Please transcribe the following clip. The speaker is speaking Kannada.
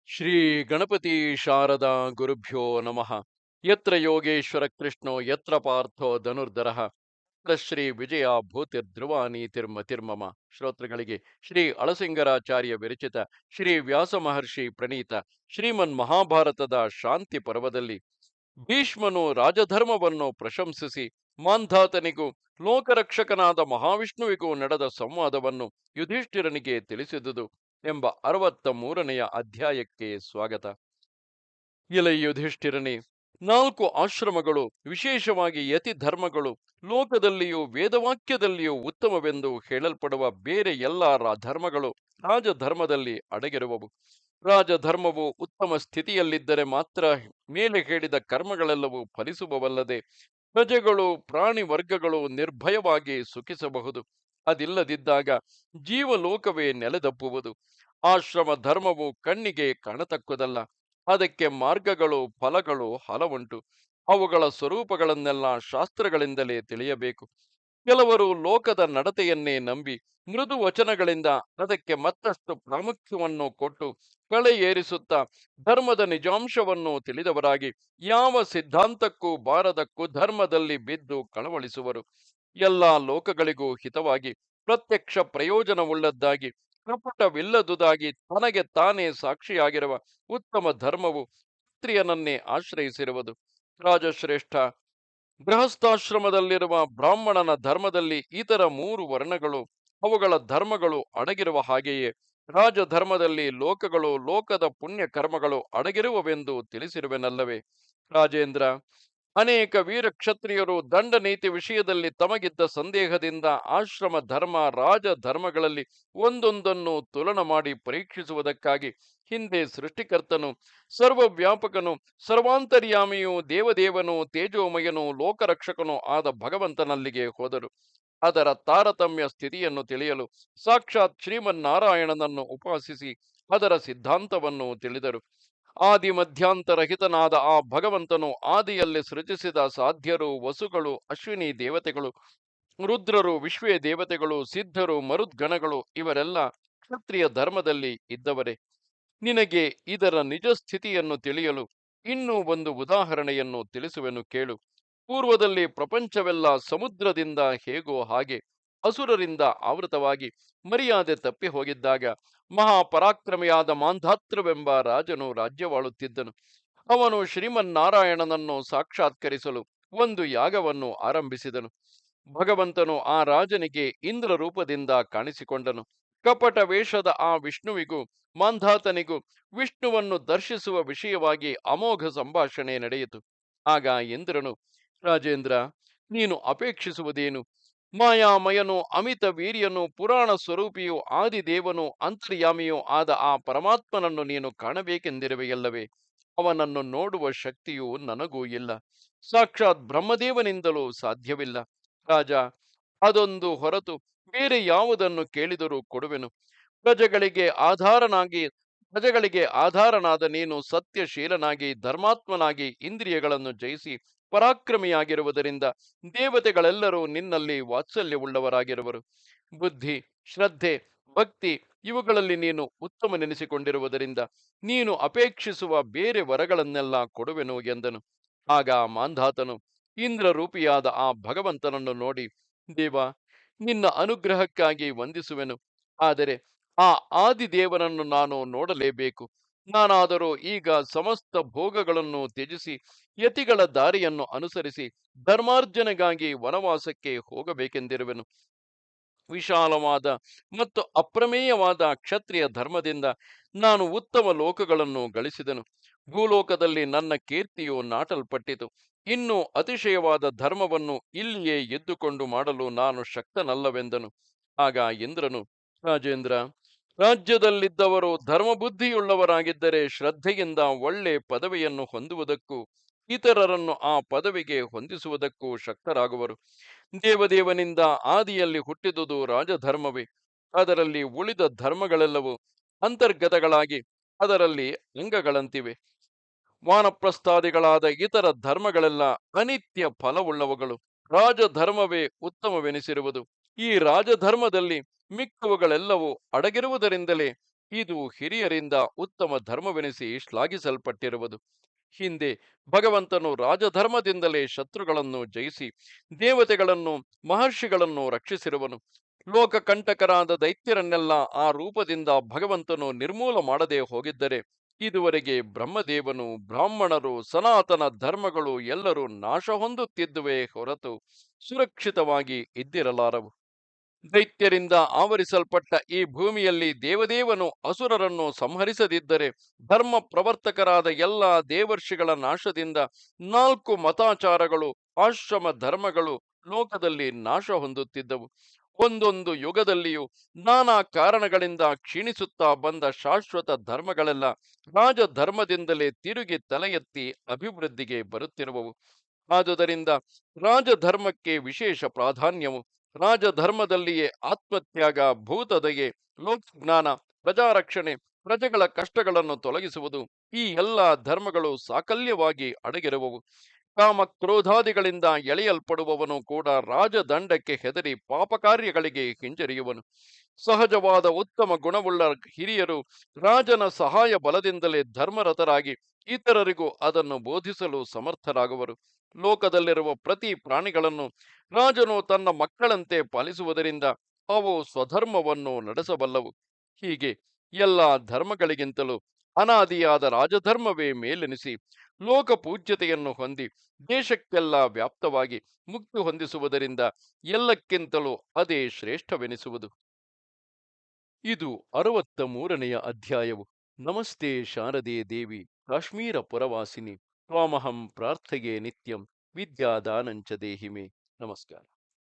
ಶ್ರೀ ಗಣಪತಿ ಶಾರದಾ ಗುರುಭ್ಯೋ ನಮಃ. ಯತ್ರ ಯೋಗೇಶ್ವರ ಕೃಷ್ಣೋ ಯತ್ರ ಪಾರ್ಥೋ ಧನುರ್ಧರಃ ತತ್ರ ಶ್ರೀ ವಿಜಯ ಭೂತಿರ್ಧ್ರುವ ನೀತಿರ್ಮತಿರ್ಮಮ. ಶ್ರೋತೃಗಳಿಗೆ ಶ್ರೀ ಅಳಸಿಂಗರಾಚಾರ್ಯ ವಿರಚಿತ ಶ್ರೀ ವ್ಯಾಸ ಮಹರ್ಷಿ ಪ್ರಣೀತ ಶ್ರೀಮನ್ ಮಹಾಭಾರತದ ಶಾಂತಿ ಪರ್ವದಲ್ಲಿ ಭೀಷ್ಮನು ರಾಜಧರ್ಮವನ್ನು ಪ್ರಶಂಸಿಸಿ ಮಾಂಧಾತನಿಗೂ ಲೋಕರಕ್ಷಕನಾದ ಮಹಾವಿಷ್ಣುವಿಗೂ ನಡೆದ ಸಂವಾದವನ್ನು ಯುಧಿಷ್ಠಿರನಿಗೆ ತಿಳಿಸಿದುದು ಎಂಬ 63ನೆಯ ಅಧ್ಯಾಯಕ್ಕೆ ಸ್ವಾಗತ. ಎಲೈ ಯುಧಿಷ್ಠಿರನೇ, 4 ಆಶ್ರಮಗಳು, ವಿಶೇಷವಾಗಿ ಯತಿ ಧರ್ಮಗಳು, ಲೋಕದಲ್ಲಿಯೂ ವೇದವಾಕ್ಯದಲ್ಲಿಯೂ ಉತ್ತಮವೆಂದು ಹೇಳಲ್ಪಡುವ ಬೇರೆ ಎಲ್ಲ ಧರ್ಮಗಳು ರಾಜಧರ್ಮದಲ್ಲಿ ಅಡಗಿರುವವು. ರಾಜಧರ್ಮವು ಉತ್ತಮ ಸ್ಥಿತಿಯಲ್ಲಿದ್ದರೆ ಮಾತ್ರ ಮೇಲೆ ಹೇಳಿದ ಕರ್ಮಗಳೆಲ್ಲವೂ ಫಲಿಸುವವಲ್ಲದೆ ಪ್ರಜೆಗಳು ಪ್ರಾಣಿ ವರ್ಗಗಳು ನಿರ್ಭಯವಾಗಿ ಸುಖಿಸಬಹುದು. ಅದಿಲ್ಲದಿದ್ದಾಗ ಜೀವಲೋಕವೇ ನೆಲೆದಪ್ಪುವುದು. ಆಶ್ರಮ ಧರ್ಮವು ಕಣ್ಣಿಗೆ ಕಾಣತಕ್ಕುದಲ್ಲ. ಅದಕ್ಕೆ ಮಾರ್ಗಗಳು ಫಲಗಳು ಹಲವುಂಟು. ಅವುಗಳ ಸ್ವರೂಪಗಳನ್ನೆಲ್ಲ ಶಾಸ್ತ್ರಗಳಿಂದಲೇ ತಿಳಿಯಬೇಕು. ಕೆಲವರು ಲೋಕದ ನಡತೆಯನ್ನೇ ನಂಬಿ ಮೃದು ವಚನಗಳಿಂದ ಅದಕ್ಕೆ ಮತ್ತಷ್ಟು ಪ್ರಾಮುಖ್ಯವನ್ನು ಕೊಟ್ಟು ಕಳೆ ಏರಿಸುತ್ತಾ ಧರ್ಮದ ನಿಜಾಂಶವನ್ನು ತಿಳಿದವರಾಗಿ ಯಾವ ಸಿದ್ಧಾಂತಕ್ಕೂ ಬಾರದ ಕುಧರ್ಮದಲ್ಲಿ ಬಿದ್ದು ಕಳವಳಿಸುವರು. ಎಲ್ಲ ಲೋಕಗಳಿಗೂ ಹಿತವಾಗಿ ಪ್ರತ್ಯಕ್ಷ ಪ್ರಯೋಜನವುಳ್ಳದ್ದಾಗಿ ಕಪಟವಿಲ್ಲದುದಾಗಿ ತನಗೆ ತಾನೇ ಸಾಕ್ಷಿಯಾಗಿರುವ ಉತ್ತಮ ಧರ್ಮವು ಕ್ಷತ್ರಿಯನನ್ನೇ ಆಶ್ರಯಿಸಿರುವುದು. ರಾಜಶ್ರೇಷ್ಠ, ಗೃಹಸ್ಥಾಶ್ರಮದಲ್ಲಿರುವ ಬ್ರಾಹ್ಮಣನ ಧರ್ಮದಲ್ಲಿ ಇತರ 3 ವರ್ಣಗಳು ಅವುಗಳ ಧರ್ಮಗಳು ಅಡಗಿರುವ ಹಾಗೆಯೇ ರಾಜಧರ್ಮದಲ್ಲಿ ಲೋಕಗಳು ಲೋಕದ ಪುಣ್ಯ ಕರ್ಮಗಳು ಅಡಗಿರುವವೆಂದು ತಿಳಿಸಿರುವೆನಲ್ಲವೇ. ರಾಜೇಂದ್ರ, ಅನೇಕ ವೀರ ಕ್ಷತ್ರಿಯರು ದಂಡ ನೀತಿ ವಿಷಯದಲ್ಲಿ ತಮಗಿದ್ದ ಸಂದೇಹದಿಂದ ಆಶ್ರಮ ಧರ್ಮ ರಾಜ ಧರ್ಮಗಳಲ್ಲಿ ಒಂದೊಂದನ್ನು ತುಲನ ಮಾಡಿ ಪರೀಕ್ಷಿಸುವುದಕ್ಕಾಗಿ ಹಿಂದೆ ಸೃಷ್ಟಿಕರ್ತನು ಸರ್ವವ್ಯಾಪಕನು ಸರ್ವಾಂತರ್ಯಾಮಿಯೂ ದೇವದೇವನು ತೇಜೋಮಯನು ಲೋಕರಕ್ಷಕನೂ ಆದ ಭಗವಂತನಲ್ಲಿಗೆ ಹೋದರು. ಅದರ ತಾರತಮ್ಯ ಸ್ಥಿತಿಯನ್ನು ತಿಳಿಯಲು ಸಾಕ್ಷಾತ್ ಶ್ರೀಮನ್ನಾರಾಯಣನನ್ನು ಉಪಾಸಿಸಿ ಅದರ ಸಿದ್ಧಾಂತವನ್ನು ತಿಳಿದರು. ಆದಿ ಮಧ್ಯಾಂತರಹಿತನಾದ ಆ ಭಗವಂತನು ಆದಿಯಲ್ಲಿ ಸೃಜಿಸಿದ ಸಾಧ್ಯರು, ವಸುಗಳು, ಅಶ್ವಿನಿ ದೇವತೆಗಳು, ರುದ್ರರು, ವಿಶ್ವೇ ದೇವತೆಗಳು, ಸಿದ್ಧರು, ಮರುದ್ಗಣಗಳು ಇವರೆಲ್ಲ ಕ್ಷತ್ರಿಯ ಧರ್ಮದಲ್ಲಿ ಇದ್ದವರೇ. ನಿನಗೆ ಇದರ ನಿಜ ಸ್ಥಿತಿಯನ್ನು ತಿಳಿಯಲು ಇನ್ನೂ ಒಂದು ಉದಾಹರಣೆಯನ್ನು ತಿಳಿಸುವೆನು ಕೇಳು. ಪೂರ್ವದಲ್ಲಿ ಪ್ರಪಂಚವೆಲ್ಲ ಸಮುದ್ರದಿಂದ ಹೇಗೋ ಹಾಗೆ ಅಸುರರಿಂದ ಆವೃತವಾಗಿ ಮರ್ಯಾದೆ ತಪ್ಪಿ ಹೋಗಿದ್ದಾಗ ಮಹಾಪರಾಕ್ರಮಿಯಾದ ಮಾಂಧಾತೃವೆಂಬ ರಾಜನು ರಾಜ್ಯವಾಳುತ್ತಿದ್ದನು. ಅವನು ಶ್ರೀಮನ್ನಾರಾಯಣನನ್ನು ಸಾಕ್ಷಾತ್ಕರಿಸಲು ಒಂದು ಯಾಗವನ್ನು ಆರಂಭಿಸಿದನು. ಭಗವಂತನು ಆ ರಾಜನಿಗೆ ಇಂದ್ರ ರೂಪದಿಂದ ಕಾಣಿಸಿಕೊಂಡನು. ಕಪಟ ವೇಷದ ಆ ವಿಷ್ಣುವಿಗೂ ಮಾಂಧಾತನಿಗೂ ವಿಷ್ಣುವನ್ನು ದರ್ಶಿಸುವ ವಿಷಯವಾಗಿ ಅಮೋಘ ಸಂಭಾಷಣೆ ನಡೆಯಿತು. ಆಗ ಇಂದ್ರನು, ರಾಜೇಂದ್ರ, ನೀನು ಅಪೇಕ್ಷಿಸುವುದೇನು? ಮಾಯಾಮಯನು, ಅಮಿತ ವೀರ್ಯನು, ಪುರಾಣ ಸ್ವರೂಪಿಯೂ ಆದಿದೇವನು ಅಂತರ್ಯಾಮಿಯೂ ಆದ ಆ ಪರಮಾತ್ಮನನ್ನು ನೀನು ಕಾಣಬೇಕೆಂದಿರುವೆಯಲ್ಲವೇ. ಅವನನ್ನು ನೋಡುವ ಶಕ್ತಿಯು ನನಗೂ ಇಲ್ಲ. ಸಾಕ್ಷಾತ್ ಬ್ರಹ್ಮದೇವನಿಂದಲೂ ಸಾಧ್ಯವಿಲ್ಲ. ರಾಜ, ಅದೊಂದು ಹೊರತು ಬೇರೆ ಯಾವುದನ್ನು ಕೇಳಿದರೂ ಕೊಡುವೆನು. ಪ್ರಜೆಗಳಿಗೆ ಆಧಾರನಾಗಿ ಪ್ರಜೆಗಳಿಗೆ ಆಧಾರನಾದ ನೀನು ಸತ್ಯಶೀಲನಾಗಿ ಧರ್ಮಾತ್ಮನಾಗಿ ಇಂದ್ರಿಯಗಳನ್ನು ಜಯಿಸಿ ಪರಾಕ್ರಮಿಯಾಗಿರುವುದರಿಂದ ದೇವತೆಗಳೆಲ್ಲರೂ ನಿನ್ನಲ್ಲಿ ವಾತ್ಸಲ್ಯವುಳ್ಳವರಾಗಿರುವರು. ಬುದ್ಧಿ, ಶ್ರದ್ಧೆ, ಭಕ್ತಿ ಇವುಗಳಲ್ಲಿ ನೀನು ಉತ್ತಮನೆನಿಸಿಕೊಂಡಿರುವುದರಿಂದ ನೀನು ಅಪೇಕ್ಷಿಸುವ ಬೇರೆ ವರಗಳನ್ನೆಲ್ಲ ಕೊಡುವೆನು ಎಂದನು. ಆಗ ಮಾಂಧಾತನು ಇಂದ್ರ ರೂಪಿಯಾದ ಆ ಭಗವಂತನನ್ನು ನೋಡಿ, ದೇವ, ನಿನ್ನ ಅನುಗ್ರಹಕ್ಕಾಗಿ ವಂದಿಸುವೆನು. ಆದರೆ ಆ ಆದಿದೇವನನ್ನು ನಾನು ನೋಡಲೇಬೇಕು. ನಾನಾದರೂ ಈಗ ಸಮಸ್ತ ಭೋಗಗಳನ್ನು ತ್ಯಜಿಸಿ ಯತಿಗಳ ದಾರಿಯನ್ನು ಅನುಸರಿಸಿ ಧರ್ಮಾರ್ಜನೆಗಾಗಿ ವನವಾಸಕ್ಕೆ ಹೋಗಬೇಕೆಂದಿರುವೆನು. ವಿಶಾಲವಾದ ಮತ್ತು ಅಪ್ರಮೇಯವಾದ ಕ್ಷತ್ರಿಯ ಧರ್ಮದಿಂದ ನಾನು ಉತ್ತಮ ಲೋಕಗಳನ್ನು ಗಳಿಸಿದನು. ಭೂಲೋಕದಲ್ಲಿ ನನ್ನ ಕೀರ್ತಿಯು ನಾಟಲ್ಪಟ್ಟಿತು. ಇನ್ನೂ ಅತಿಶಯವಾದ ಧರ್ಮವನ್ನು ಇಲ್ಲಿಯೇ ಎದ್ದುಕೊಂಡು ಮಾಡಲು ನಾನು ಶಕ್ತನಲ್ಲವೆಂದನು. ಆಗ ಇಂದ್ರನು, ರಾಜೇಂದ್ರ, ರಾಜ್ಯದಲ್ಲಿದ್ದವರು ಧರ್ಮಬುದ್ಧಿಯುಳ್ಳವರಾಗಿದ್ದರೆ ಶ್ರದ್ಧೆಯಿಂದ ಒಳ್ಳೆ ಪದವಿಯನ್ನು ಹೊಂದುವುದಕ್ಕೂ ಇತರರನ್ನು ಆ ಪದವಿಗೆ ಹೊಂದಿಸುವುದಕ್ಕೂ ಶಕ್ತರಾಗುವರು. ದೇವದೇವನಿಂದ ಆದಿಯಲ್ಲಿ ಹುಟ್ಟಿದುದು ರಾಜಧರ್ಮವೇ. ಅದರಲ್ಲಿ ಉಳಿದ ಧರ್ಮಗಳೆಲ್ಲವೂ ಅಂತರ್ಗತಗಳಾಗಿ ಅದರಲ್ಲಿ ಅಂಗಗಳಂತಿವೆ. ವಾನಪ್ರಸ್ಥಾದಿಗಳಾದ ಇತರ ಧರ್ಮಗಳೆಲ್ಲ ಅನಿತ್ಯ ಫಲವುಳ್ಳವುಗಳು. ರಾಜಧರ್ಮವೇ ಉತ್ತಮವೆನಿಸಿರುವುದು. ಈ ರಾಜಧರ್ಮದಲ್ಲಿ ಮಿಕ್ಕವುಗಳೆಲ್ಲವೂ ಅಡಗಿರುವುದರಿಂದಲೇ ಇದು ಹಿರಿಯರಿಂದ ಉತ್ತಮ ಧರ್ಮವೆನಿಸಿ ಶ್ಲಾಘಿಸಲ್ಪಟ್ಟಿರುವುದು. ಹಿಂದೆ ಭಗವಂತನು ರಾಜಧರ್ಮದಿಂದಲೇ ಶತ್ರುಗಳನ್ನು ಜಯಿಸಿ ದೇವತೆಗಳನ್ನು ಮಹರ್ಷಿಗಳನ್ನು ರಕ್ಷಿಸಿರುವನು. ಲೋಕಕಂಟಕರಾದ ದೈತ್ಯರನ್ನೆಲ್ಲ ಆ ರೂಪದಿಂದ ಭಗವಂತನು ನಿರ್ಮೂಲ ಮಾಡದೆ ಹೋಗಿದ್ದರೆ ಇದುವರೆಗೆ ಬ್ರಹ್ಮದೇವನು, ಬ್ರಾಹ್ಮಣರು, ಸನಾತನ ಧರ್ಮಗಳು ಎಲ್ಲರೂ ನಾಶ ಹೊಂದುತ್ತಿದ್ದುವೇ ಹೊರತು ಸುರಕ್ಷಿತವಾಗಿ ಇದ್ದಿರಲಾರವು. ದೈತ್ಯರಿಂದ ಆವರಿಸಲ್ಪಟ್ಟ ಈ ಭೂಮಿಯಲ್ಲಿ ದೇವದೇವನು ಅಸುರರನ್ನು ಸಂಹರಿಸದಿದ್ದರೆ ಧರ್ಮ ಪ್ರವರ್ತಕರಾದ ಎಲ್ಲ ದೇವರ್ಷಿಗಳ ನಾಶದಿಂದ 4 ಮತಾಚಾರಗಳು, ಆಶ್ರಮ ಧರ್ಮಗಳು ಲೋಕದಲ್ಲಿ ನಾಶ ಹೊಂದುತ್ತಿದ್ದವು. ಒಂದೊಂದು ಯುಗದಲ್ಲಿಯೂ ನಾನಾ ಕಾರಣಗಳಿಂದ ಕ್ಷೀಣಿಸುತ್ತಾ ಬಂದ ಶಾಶ್ವತ ಧರ್ಮಗಳೆಲ್ಲ ರಾಜಧರ್ಮದಿಂದಲೇ ತಿರುಗಿ ತಲೆ ಎತ್ತಿ ಅಭಿವೃದ್ಧಿಗೆ ಬರುತ್ತಿರುವವು. ಆದುದರಿಂದ ರಾಜಧರ್ಮಕ್ಕೆ ವಿಶೇಷ ಪ್ರಾಧಾನ್ಯವು. ರಾಜಧರ್ಮದಲ್ಲಿಯೇ ಆತ್ಮತ್ಯಾಗ, ಭೂತದಯೆ, ಲೋಕಜ್ಞಾನ, ಪ್ರಜಾರಕ್ಷಣೆ, ಪ್ರಜೆಗಳ ಕಷ್ಟಗಳನ್ನು ತೊಲಗಿಸುವುದು, ಈ ಎಲ್ಲ ಧರ್ಮಗಳು ಸಾಕಲ್ಯವಾಗಿ ಅಡಗಿರುವವು. ಕಾಮ ಕ್ರೋಧಾದಿಗಳಿಂದ ಎಳೆಯಲ್ಪಡುವವನು ಕೂಡ ರಾಜದಂಡಕ್ಕೆ ಹೆದರಿ ಪಾಪಕಾರ್ಯಗಳಿಗೆ ಹಿಂಜರಿಯುವನು. ಸಹಜವಾದ ಉತ್ತಮ ಗುಣವುಳ್ಳ ಹಿರಿಯರು ರಾಜನ ಸಹಾಯ ಬಲದಿಂದಲೇ ಧರ್ಮರತರಾಗಿ ಇತರರಿಗೂ ಅದನ್ನು ಬೋಧಿಸಲು ಸಮರ್ಥರಾಗುವರು. ಲೋಕದಲ್ಲಿರುವ ಪ್ರತಿ ಪ್ರಾಣಿಗಳನ್ನು ರಾಜನು ತನ್ನ ಮಕ್ಕಳಂತೆ ಪಾಲಿಸುವುದರಿಂದ ಅವು ಸ್ವಧರ್ಮವನ್ನು ನಡೆಸಬಲ್ಲವು. ಹೀಗೆ ಎಲ್ಲ ಧರ್ಮಗಳಿಗಿಂತಲೂ ಅನಾದಿಯಾದ ರಾಜಧರ್ಮವೇ ಮೇಲೆನಿಸಿ ಲೋಕ ಪೂಜ್ಯತೆಯನ್ನು ಹೊಂದಿ ದೇಶಕ್ಕೆಲ್ಲ ವ್ಯಾಪ್ತವಾಗಿ ಮುಕ್ತಿ ಹೊಂದಿಸುವುದರಿಂದ ಎಲ್ಲಕ್ಕಿಂತಲೂ ಅದೇ ಶ್ರೇಷ್ಠವೆನಿಸುವುದು. ಇದು 63ನೆಯ ಅಧ್ಯಾಯವು. ನಮಸ್ತೆ ಶಾರದೆ ದೇವಿ ಕಾಶ್ಮೀರ ಪುರವಾಸಿನಿ ತ್ವಾಮಹಂ ಪ್ರಾರ್ಥೆಯೇ ನಿತ್ಯಂ ವಿದ್ಯಾದಾನಂಚ ದೇಹಿಮೆ. ನಮಸ್ಕಾರ.